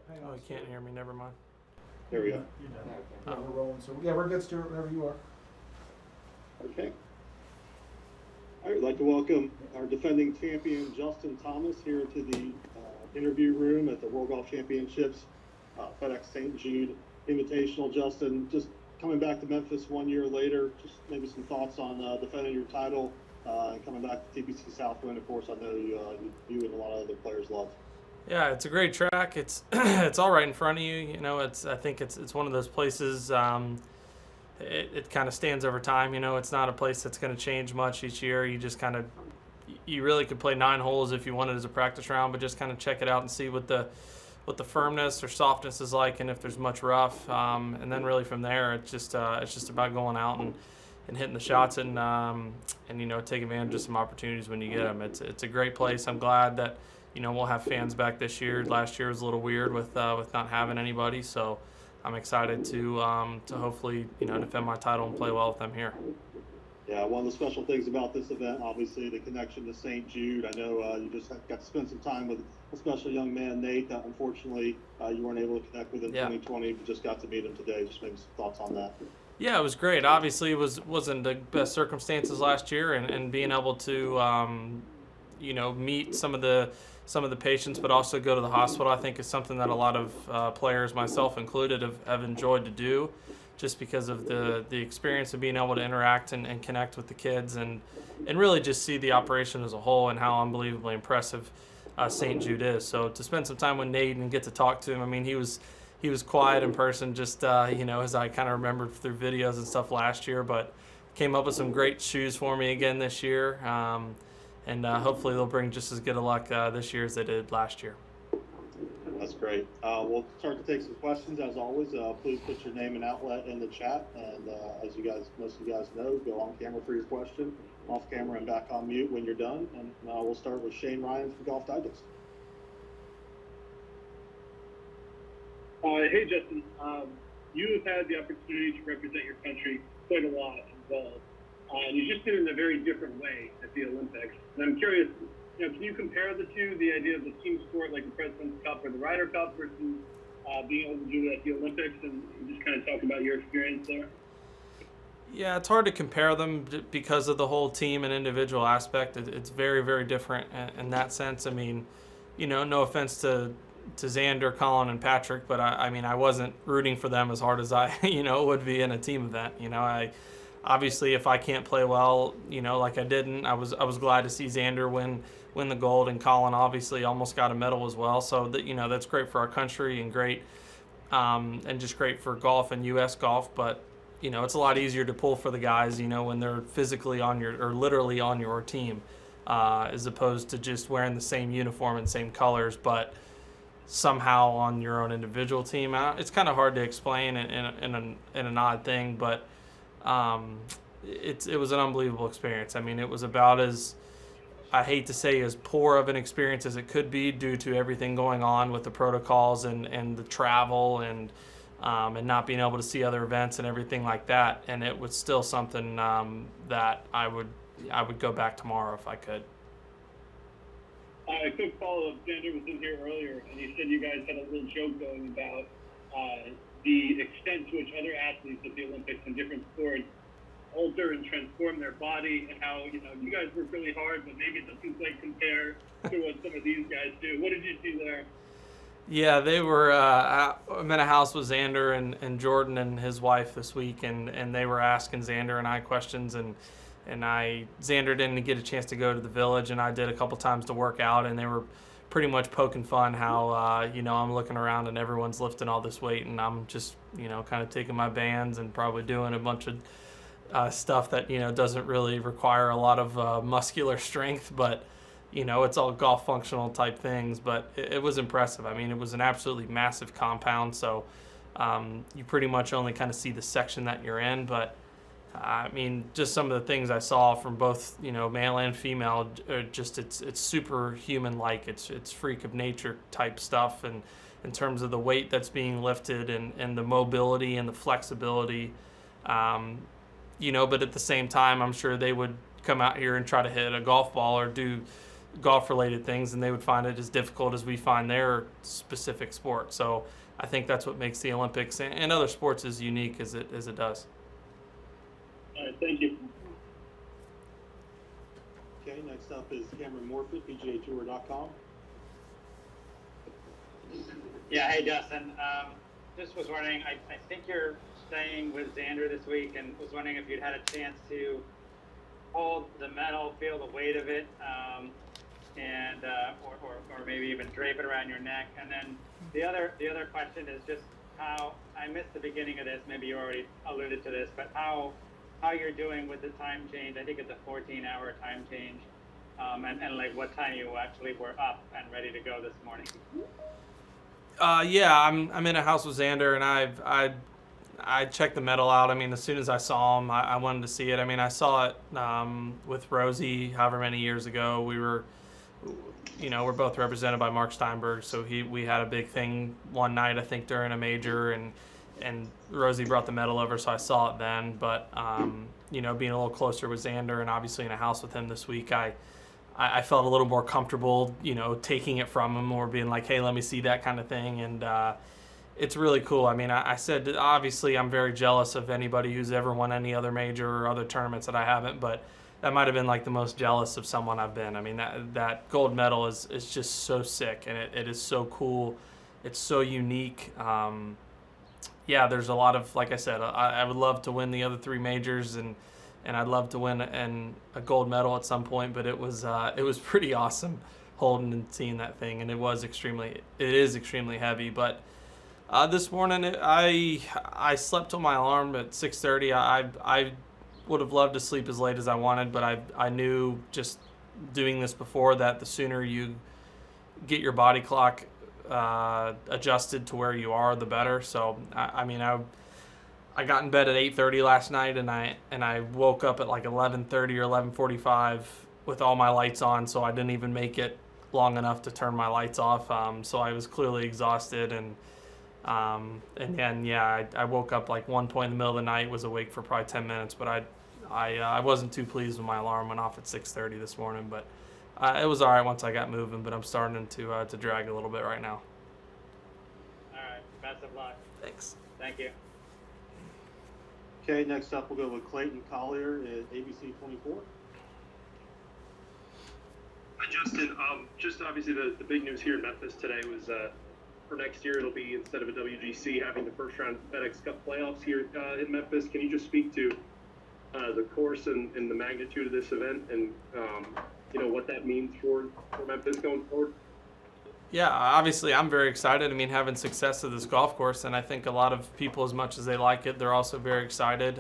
Hang Oh, on. you can't hear me. Never mind. There we go. You're done. Yeah, we're rolling. So yeah, we're good, Stuart. Whenever you are. Okay. All right, I'd like to welcome our defending champion, Justin Thomas, here to the interview room at the World Golf Championships, FedEx St. Jude Invitational. Justin, just coming back to Memphis 1 year later, just maybe some thoughts on defending your title and coming back to TPC Southwind. Of course, I know you and a lot of other players love. Yeah, it's a great track. It's it's all right in front of you. You know, I think it's one of those places. It kind of stands over time. You know, it's not a place that's going to change much each year. You just you really could play 9 holes if you wanted as a practice round, but just kind of check it out and see what the firmness or softness is like, and if there's much rough. And then really from there, it's just about going out and hitting the shots and you know, taking advantage of some opportunities when you get them. It's a great place. I'm glad that, you know, we'll have fans back this year. Last year was a little weird with not having anybody, so I'm excited to hopefully, you know, defend my title and play well with them here. Yeah, one of the special things about this event, obviously, the connection to St. Jude. I know you just got to spend some time with a special young man, Nate. Unfortunately, you weren't able to connect with in 2020, but just got to meet him today. Just maybe some thoughts on that. Yeah, it was great. Obviously, it wasn't the best circumstances last year, and being able to, you know, meet some of the patients, but also go to the hospital, I think is something that a lot of players, myself included, have enjoyed to do, just because of the experience of being able to interact and connect with the kids and really just see the operation as a whole and how unbelievably impressive St. Jude is. So to spend some time with Nate and get to talk to him, I mean, he was quiet in person, just you know, as I kind of remembered through videos and stuff last year, but came up with some great shoes for me again this year. And hopefully they'll bring just as good a luck this year as they did last year. That's great. We'll start to take some questions. As always, please put your name and outlet in the chat. And as most of you guys know, go on camera for your question, off camera and back on mute when you're done. And we'll start with Shane Ryan from Golf Digest. Hey, Justin. You have had the opportunity to represent your country quite a lot in golf. And you just did it in a very different way at the Olympics. And I'm curious, you know, can you compare the two, the idea of the team sport like the President's Cup or the Ryder Cup versus being able to do it at the Olympics, and just kind of talk about your experience there? Yeah, it's hard to compare them because of the whole team and individual aspect. It's very, very different in that sense. I mean, you know, no offense to Xander, Colin, and Patrick, but I mean, I wasn't rooting for them as hard as I, you know, would be in a team event. You know, obviously, if I can't play well, you know, like I didn't, I was glad to see Xander win the gold, and Colin obviously almost got a medal as well. So that, you know, that's great for our country and great, and just great for golf and U.S. golf. But you know, it's a lot easier to pull for the guys, you know, when they're physically on your or literally on your team, as opposed to just wearing the same uniform and same colors, but somehow on your own individual team. It's kind of hard to explain in an odd thing, but it was an unbelievable experience. I mean, it was about as, I hate to say, as poor of an experience as it could be due to everything going on with the protocols and the travel and not being able to see other events and everything like that. And it was still something that I would go back tomorrow if I could. A quick follow-up. Xander was in here earlier, and he said you guys had a little joke going about the extent to which other athletes at the Olympics in different sports alter and transform their body, and how, you know, you guys work really hard, but maybe it doesn't quite compare to what some of these guys do. What did you see there? Yeah, they were. I'm in a house with Xander and Jordan and his wife this week, and they were asking Xander and I questions, and Xander didn't get a chance to go to the village, and I did a couple times to work out, and they were pretty much poking fun how you know, I'm looking around and everyone's lifting all this weight, and I'm just, you know, kind of taking my bands and probably doing a bunch of stuff that, you know, doesn't really require a lot of muscular strength, but you know, it's all golf functional type things. But it was impressive. I mean, it was an absolutely massive compound, so you pretty much only kind of see the section that you're in, but I mean, just some of the things I saw from both, you know, male and female, just it's superhuman-like. It's freak of nature type stuff, and in terms of the weight that's being lifted and the mobility and the flexibility, you know. But at the same time, I'm sure they would come out here and try to hit a golf ball or do golf-related things, and they would find it as difficult as we find their specific sport. So I think that's what makes the Olympics and other sports as unique as it does. All right, thank you. Okay, next up is Cameron Morfitt, PGAtour.com. Yeah, hey Justin. Just was wondering, I think you're staying with Xander this week, and was wondering if you'd had a chance to hold the medal, feel the weight of it, and or maybe even drape it around your neck. And then the other question is just how I missed the beginning of this. Maybe you already alluded to this, but how you're doing with the time change. I think it's a 14-hour time change, and like what time you actually were up and ready to go this morning. Yeah, I'm in a house with Xander, and I checked the medal out. I mean, as soon as I saw him, I wanted to see it. I mean, I saw it with Rosie however many years ago. We were, we're both represented by Mark Steinberg, so we had a big thing one night, I think, during a major, and Rosie brought the medal over, so I saw it then. But being a little closer with Xander and obviously in a house with him this week, I felt a little more comfortable, taking it from him or being like, hey, let me see that kind of thing. And it's really cool. I mean, I said that obviously I'm very jealous of anybody who's ever won any other major or other tournaments that I haven't, but that might have been like the most jealous of someone I've been. I mean, that gold medal is just so sick, and it is so cool. It's so unique. Yeah, there's a lot of, like I said, I would love to win the other three majors, and I'd love to win a gold medal at some point, but it was pretty awesome holding and seeing that thing, and it is extremely heavy. But this morning I slept till my alarm at 6:30. I would have loved to sleep as late as I wanted, but I knew just doing this before that the sooner you get your body clock adjusted to where you are, the better. So I got in bed at 8:30 last night, and I woke up at like 11:30 or 11:45 with all my lights on, so I didn't even make it long enough to turn my lights off. So I was clearly exhausted, and then I woke up like one point in the middle of the night, was awake for probably 10 minutes, but I wasn't too pleased when my alarm went off at 6:30 this morning, but it was all right once I got moving. But I'm starting to drag a little bit right now. All right, best of luck. Thanks. Thank you. Okay, next up we'll go with Clayton Collier at ABC 24. Hi, Justin. Just obviously the big news here in Memphis today was for next year it'll be, instead of a WGC, having the first round FedexCup Playoffs here in Memphis. Can you just speak to the course and the magnitude of this event, and what that means for Memphis going forward? Yeah, obviously I'm very excited. I mean, having success at this golf course, and I think a lot of people, as much as they like it, they're also very excited.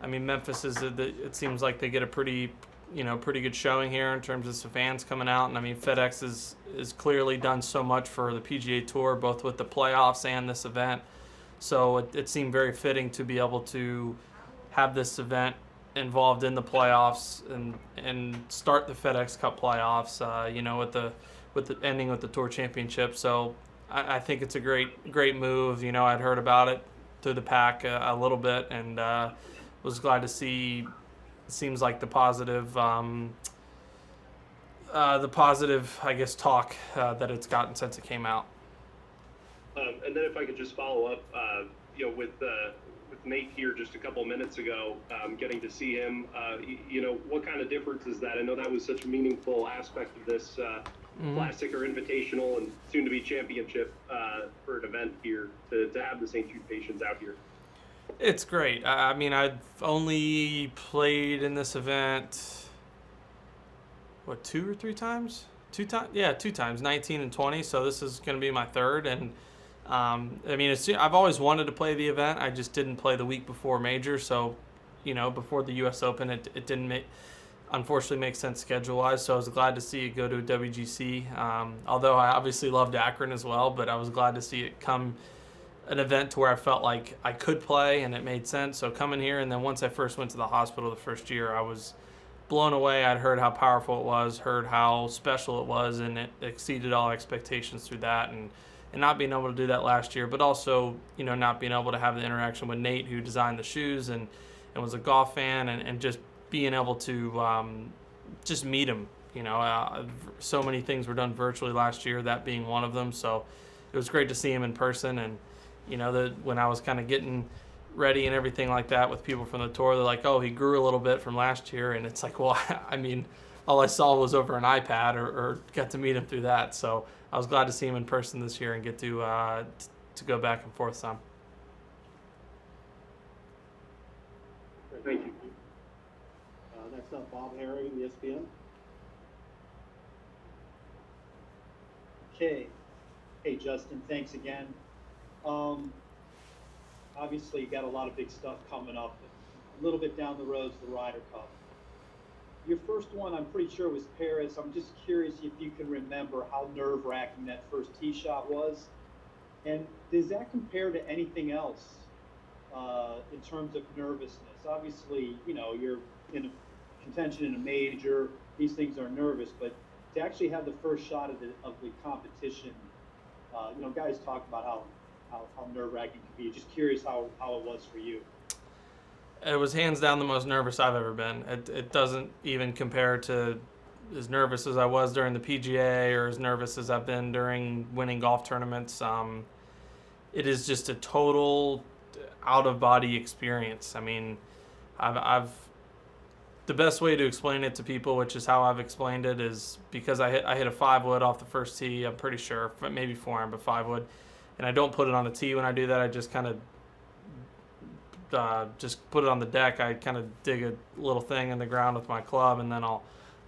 Memphis it seems like they get a pretty good showing here in terms of some fans coming out, and I mean, FedEx is clearly done so much for the PGA Tour, both with the playoffs and this event. So it seemed very fitting to be able to have this event involved in the playoffs and start the FedexCup Playoffs. With the ending with the Tour Championship. So I think it's a great move. I'd heard about it through the pack a little bit, and was glad to see. It seems like the positive, I guess, talk that it's gotten since it came out. And then if I could just follow up, with Nate here just a couple of minutes ago, getting to see him, what kind of difference is that? I know that was such a meaningful aspect of this Classic or Invitational and soon-to-be championship for an event here to have the St. Jude patients out here. It's great. I mean, I've only played in this event, 2 or 3 times? 2 times? Yeah, 2 times, 19 and 20. So this is going to be my third. And I've always wanted to play the event. I just didn't play the week before major. So, before the U.S. Open, it didn't unfortunately make sense schedule-wise. So I was glad to see it go to a WGC. Although I obviously loved Akron as well, but I was glad to see it come an event to where I felt like I could play and it made sense. So coming here, and then once I first went to the hospital the first year, I was blown away. I'd heard how powerful it was, heard how special it was, and it exceeded all expectations through that. And not being able to do that last year, but also, not being able to have the interaction with Nate, who designed the shoes and was a golf fan, and just being able to just meet him So many things were done virtually last year, that being one of them. So it was great to see him in person. And, when I was kind of getting ready and everything like that with people from the tour, they're like, oh, he grew a little bit from last year. And it's like, well, I mean, all I saw was over an iPad or got to meet him through that. So I was glad to see him in person this year and get to go back and forth some. Thank you. Next up, Bob Herring, ESPN. Okay. Hey, Justin, thanks again. Obviously, you got a lot of big stuff coming up. A little bit down the road is the Ryder Cup. Your first one, I'm pretty sure, was Paris. I'm just curious if you can remember how nerve-wracking that first tee shot was. And does that compare to anything else in terms of nervousness? Obviously, you're in a contention in a major. These things are nervous, but to actually have the first shot of the competition, guys talk about how nerve-wracking it can be. Just curious how it was for you. It was hands down the most nervous I've ever been. It doesn't even compare to as nervous as I was during the PGA or as nervous as I've been during winning golf tournaments. It is just a total out-of-body experience. I mean, I've the best way to explain it to people, which is how I've explained it, is because I hit a 5-wood off the first tee. I'm pretty sure, maybe 4-iron, but 5-wood, and I don't put it on a tee when I do that. I just kind of just put it on the deck. I kind of dig a little thing in the ground with my club, and then I'll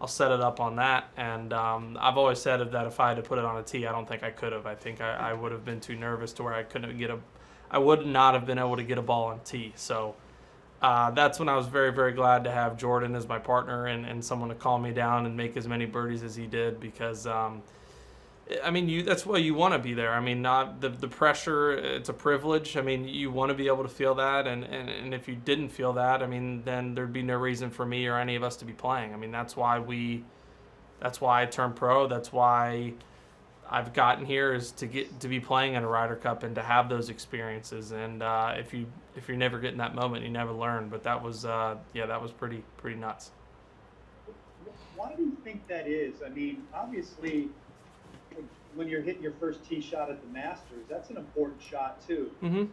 set it up on that. And I've always said that if I had to put it on a tee, I don't think I could have. I think I would have been too nervous to where I would not have been able to get a ball on tee. So that's when I was very, very glad to have Jordan as my partner and someone to calm me down and make as many birdies as he did, because I mean, that's why you want to be there. I mean, not the pressure, it's a privilege. I mean, you want to be able to feel that, and if you didn't feel that, I mean, then there'd be no reason for me or any of us to be playing. I mean, that's why I turned pro. That's why I've gotten here, is to be playing in a Ryder Cup and to have those experiences. And if you're never getting that moment, you never learn. But that was that was pretty nuts. Why do you think that is? I mean, obviously, when you're hitting your first tee shot at the Masters, that's an important shot too. Mm-hmm.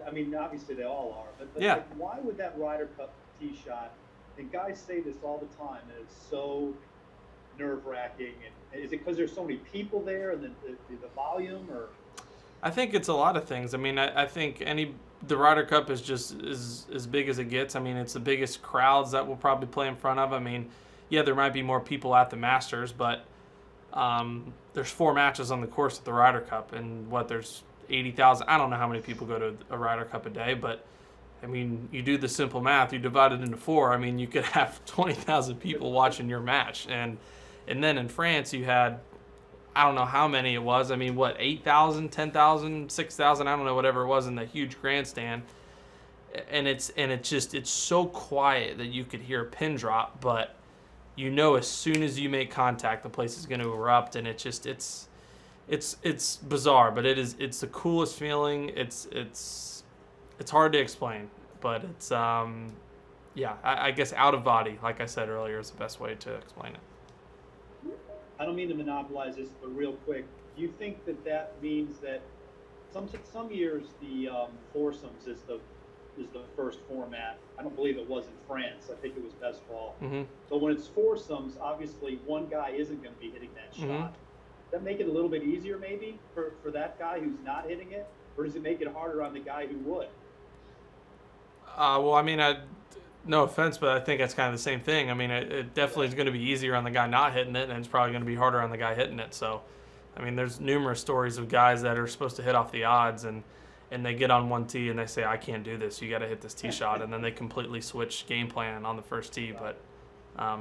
I mean, obviously they all are, but yeah. Like, why would that Ryder Cup tee shot? And guys say this all the time, that it's so nerve-wracking. And is it because there's so many people there and the volume, or? I think it's a lot of things. I mean, I think the Ryder Cup is just as big as it gets. I mean, it's the biggest crowds that we'll probably play in front of. I mean, yeah, there might be more people at the Masters, but there's 4 matches on the course at the Ryder Cup, and there's 80,000. I don't know how many people go to a Ryder Cup a day, but I mean, you do the simple math, you divide it into 4. I mean, you could have 20,000 people watching your match, and then in France you had, I don't know how many it was. I mean, 8,000, 10,000, 6,000, I don't know, whatever it was in the huge grandstand, and it's so quiet that you could hear a pin drop, but as soon as you make contact, the place is going to erupt, and it's bizarre, but it's the coolest feeling. It's hard to explain, but it's I guess out of body, like I said earlier, is the best way to explain it. I don't mean to monopolize this, but real quick, do you think that means that some years the foursomes is the first format? I don't believe it was in France. I think it was best ball. Mm-hmm. So when it's foursomes, obviously one guy isn't going to be hitting that shot. Mm-hmm. Does that make it a little bit easier maybe for that guy who's not hitting it? Or does it make it harder on the guy who would? Well, I mean, no offense, but I think it's kind of the same thing. I mean, it definitely is going to be easier on the guy not hitting it, and it's probably going to be harder on the guy hitting it. So, I mean, there's numerous stories of guys that are supposed to hit off the odds, and they get on one tee and they say, I can't do this, you got to hit this tee shot, and then they completely switch game plan on the first tee. But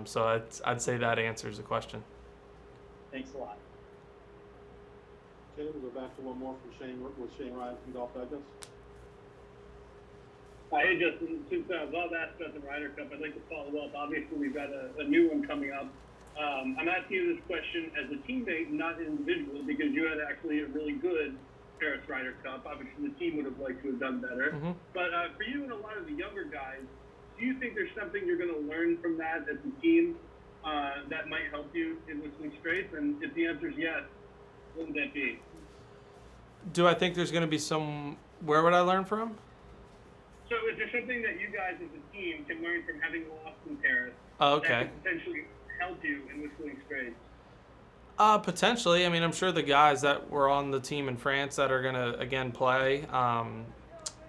so I'd say that answers the question. Thanks a lot. Okay, we'll go back to one more from Shane Ryan from Golf Digest. Hey, Justin, since Bob asked about the Ryder Cup, I'd like to follow up. Obviously, we've got a new one coming up. I'm asking you this question as a teammate, not an individual, because you had actually a really good Paris Ryder Cup. Obviously, the team would have liked to have done better. Mm-hmm. But for you and a lot of the younger guys, do you think there's something you're going to learn from that as a team that might help you in whistling straights? And if the answer is yes, what would that be? Do I think there's going to be some? Where would I learn from? So is there something that you guys as a team can learn from having lost in Paris Oh, that okay. could potentially help you in whistling straights? Potentially. I mean, I'm sure the guys that were on the team in France that are going to, again, play,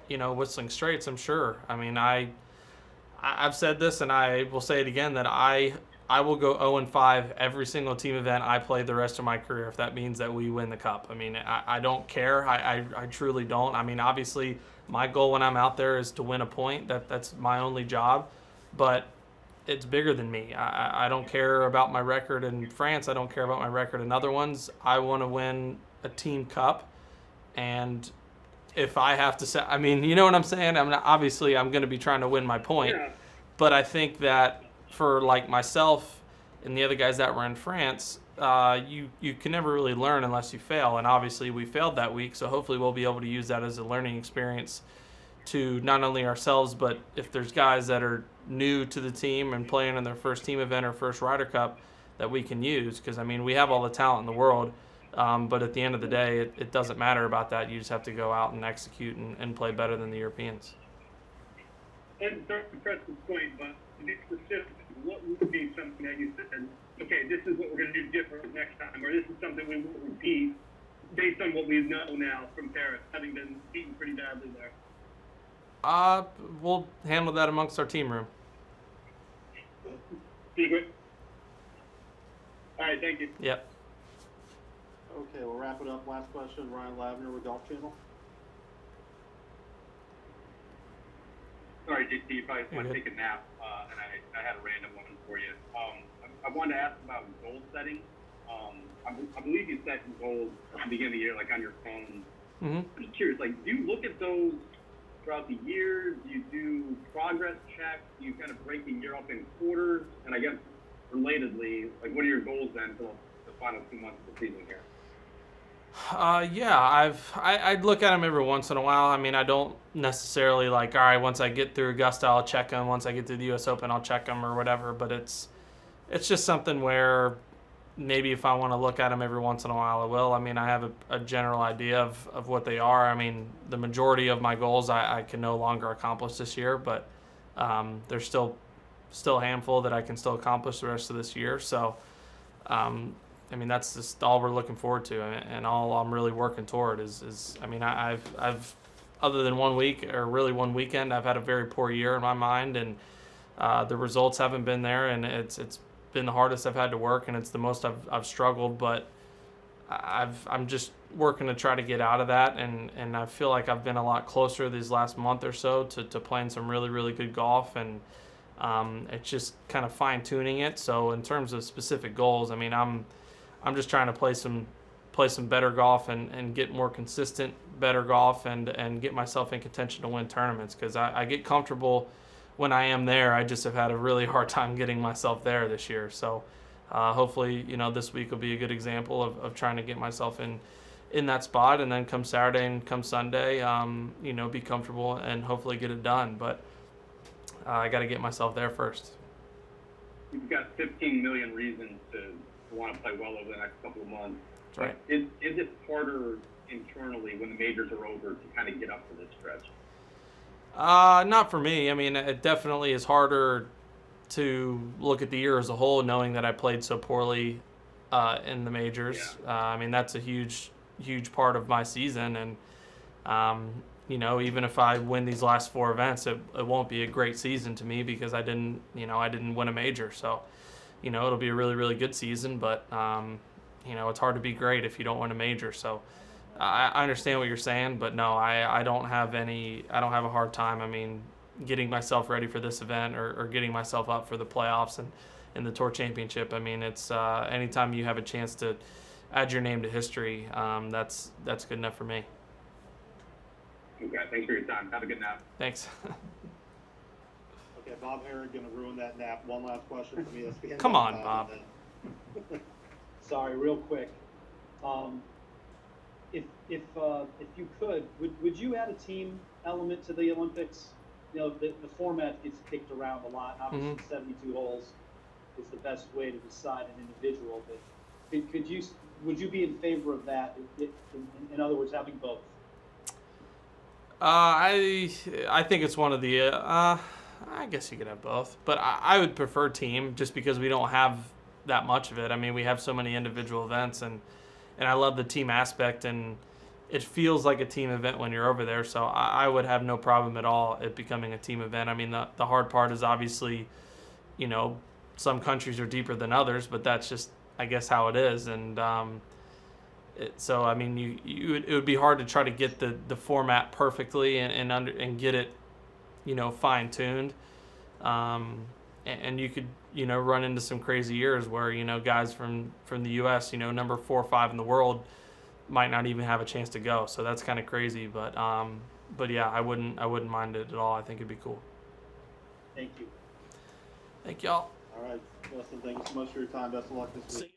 whistling straights, I'm sure. I mean, I've said this, and I will say it again, that I will go 0-5 every single team event I play the rest of my career if that means that we win the cup. I mean, I don't care. I truly don't. I mean, obviously, my goal when I'm out there is to win a point. That's my only job. But it's bigger than me. I don't care about my record in France. I don't care about my record in other ones. I want to win a team cup. And if I have to say, I mean, you know what I'm saying? Obviously, I'm going to be trying to win my point. Yeah. But I think that for like myself and the other guys that were in France, you can never really learn unless you fail. And obviously we failed that week. So hopefully we'll be able to use that as a learning experience to not only ourselves, but if there's guys that are new to the team and playing in their first team event or first Ryder Cup that we can use. Because, I mean, we have all the talent in the world. But at the end of the day, it doesn't matter about that. You just have to go out and execute and play better than the Europeans. And sorry to press this point, but to be specific, what would be something that you said, okay, this is what we're going to do different next time, or this is something we won't repeat based on what we know now from Paris, having been beaten pretty badly there? We'll handle that amongst our team room. Secret? All right, thank you. Yep. Okay, we'll wrap it up. Last question, Ryan Lavner with Golf Channel. Sorry, JT, you probably want to take a nap, and I had a random one for you. I wanted to ask about goal setting. I believe you set goals at the beginning of the year, like on your phone. Mm-hmm. I'm just curious, like, do you look at those throughout the year? Do you do progress checks? Do you kind of break the year up in quarters? And I guess, relatedly, like, what are your goals then for the final 2 months of the season here? Yeah, I'd look at them every once in a while. I mean, I don't necessarily like, all right, once I get through Augusta, I'll check them. Once I get through the U.S. Open, I'll check them or whatever. But it's just something where maybe if I want to look at them every once in a while, I will. I mean, I have a general idea of what they are. I mean, the majority of my goals I can no longer accomplish this year, but there's still a handful that I can still accomplish the rest of this year. So, I mean, that's just all we're looking forward to, and all I'm really working toward is I mean, I've other than 1 week or really one weekend, I've had a very poor year in my mind, and the results haven't been there, and it's been the hardest I've had to work, and it's the most I've struggled, but I'm just working to try to get out of that, and I feel like I've been a lot closer these last month or so to playing some really, really good golf, and it's just kind of fine-tuning it. So in terms of specific goals, I mean, I'm just trying to play some better golf and get more consistent better golf and get myself in contention to win tournaments, because I get comfortable when I am there. I just have had a really hard time getting myself there this year. So hopefully, this week will be a good example of trying to get myself in that spot, and then come Saturday and come Sunday, be comfortable and hopefully get it done. But I got to get myself there first. You've got 15 million reasons to want to play well over the next couple of months. That's right. Is it harder internally when the majors are over to kind of get up to this stretch? Not for me. I mean, it definitely is harder to look at the year as a whole, knowing that I played so poorly in the majors. Yeah. I mean, that's a huge part of my season, and even if I win these last 4 events, it won't be a great season to me because I didn't win a major. So, it'll be a really, really good season, but it's hard to be great if you don't win a major. So I understand what you're saying, but no, I don't have a hard time. I mean, getting myself ready for this event or getting myself up for the playoffs and the Tour Championship. I mean, it's anytime you have a chance to add your name to history, that's good enough for me. Okay, thanks for your time. Have a good nap. Thanks. Okay, Bob Herron going to ruin that nap. One last question from ESPN. Come on, Bob. Sorry, real quick. If you could, would you add a team element to the Olympics? The format gets kicked around a lot. Obviously, 72 holes is the best way to decide an individual, but would you be in favor of that? In other words, having both? I think it's one of the. I guess you could have both, but I would prefer team just because we don't have that much of it. I mean, we have so many individual events, and I love the team aspect, and it feels like a team event when you're over there. So I would have no problem at all it becoming a team event. I mean, the hard part is obviously, some countries are deeper than others, but that's just, I guess, how it is. And so I mean, it would be hard to try to get the format perfectly and get it, fine tuned. And you could, run into some crazy years where, guys from the U.S., number 4 or 5 in the world might not even have a chance to go. So that's kind of crazy. But yeah, I wouldn't mind it at all. I think it'd be cool. Thank you. Thank y'all. All right, Justin, thank you so much for your time. Best of luck this week.